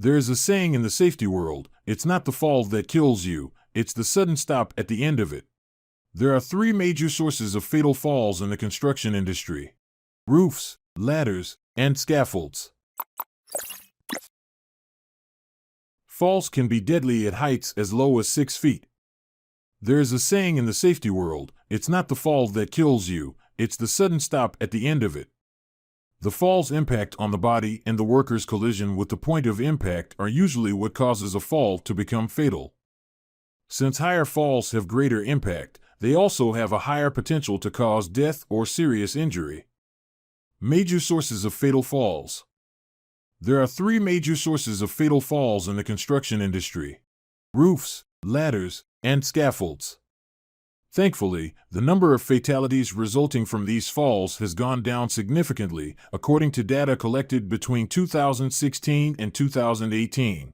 There is a saying in the safety world, it's not the fall that kills you, it's the sudden stop at the end of it. There are three major sources of fatal falls in the construction industry: roofs, ladders, and scaffolds. Falls can be deadly at heights as low as 6 feet. There is a saying in the safety world, it's not the fall that kills you, it's the sudden stop at the end of it. The fall's impact on the body and the worker's collision with the point of impact are usually what causes a fall to become fatal. Since higher falls have greater impact, they also have a higher potential to cause death or serious injury. Major sources of fatal falls. There are three major sources of fatal falls in the construction industry: roofs, ladders, and scaffolds. Thankfully, the number of fatalities resulting from these falls has gone down significantly, according to data collected between 2016 and 2018.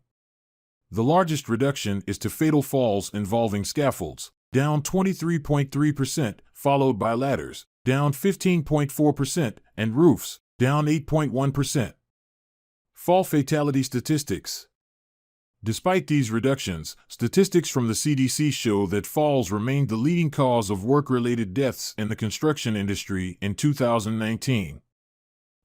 The largest reduction is to fatal falls involving scaffolds, down 23.3%, followed by ladders, down 15.4%, and roofs, down 8.1%. Fall fatality statistics. Despite these reductions, statistics from the CDC show that falls remained the leading cause of work-related deaths in the construction industry in 2019.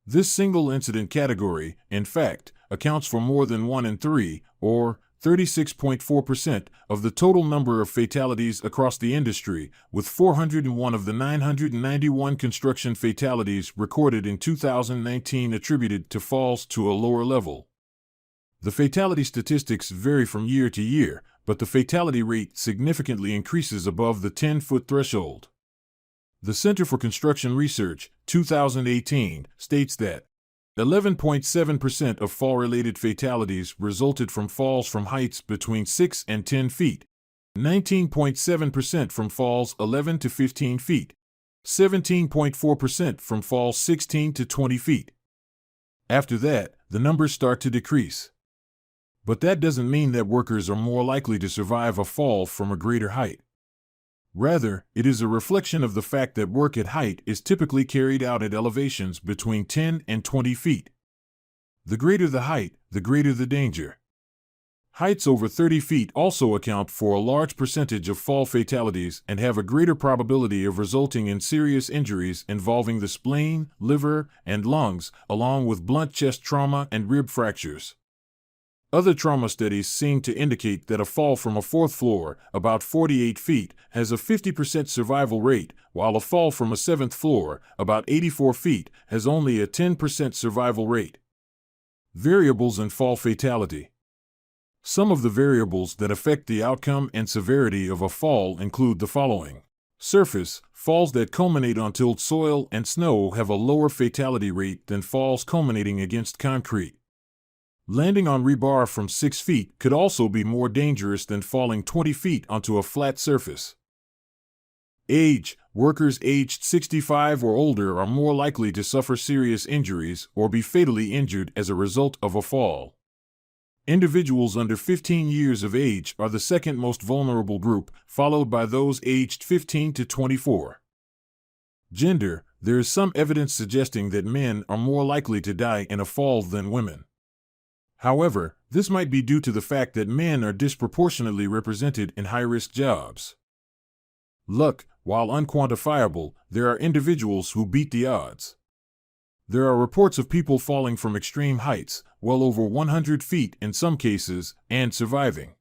This single incident category, in fact, accounts for more than 1 in 3, or 36.4%, of the total number of fatalities across the industry, with 401 of the 991 construction fatalities recorded in 2019 attributed to falls to a lower level. The fatality statistics vary from year to year, but the fatality rate significantly increases above the 10-foot threshold. The Center for Construction Research, 2018, states that 11.7% of fall-related fatalities resulted from falls from heights between 6 and 10 feet, 19.7% from falls 11 to 15 feet, 17.4% from falls 16 to 20 feet. After that, the numbers start to decrease. But that doesn't mean that workers are more likely to survive a fall from a greater height. Rather, it is a reflection of the fact that work at height is typically carried out at elevations between 10 and 20 feet. The greater the height, the greater the danger. Heights over 30 feet also account for a large percentage of fall fatalities and have a greater probability of resulting in serious injuries involving the spleen, liver, and lungs, along with blunt chest trauma and rib fractures. Other trauma studies seem to indicate that a fall from a fourth floor, about 48 feet, has a 50% survival rate, while a fall from a seventh floor, about 84 feet, has only a 10% survival rate. Variables in fall fatality. Some of the variables that affect the outcome and severity of a fall include the following. Surface: falls that culminate on tilled soil and snow have a lower fatality rate than falls culminating against concrete. Landing on rebar from 6 feet could also be more dangerous than falling 20 feet onto a flat surface. Age: workers aged 65 or older are more likely to suffer serious injuries or be fatally injured as a result of a fall. Individuals under 15 years of age are the second most vulnerable group, followed by those aged 15 to 24. Gender: there is some evidence suggesting that men are more likely to die in a fall than women. However, this might be due to the fact that men are disproportionately represented in high-risk jobs. Luck: while unquantifiable, there are individuals who beat the odds. There are reports of people falling from extreme heights, well over 100 feet in some cases, and surviving.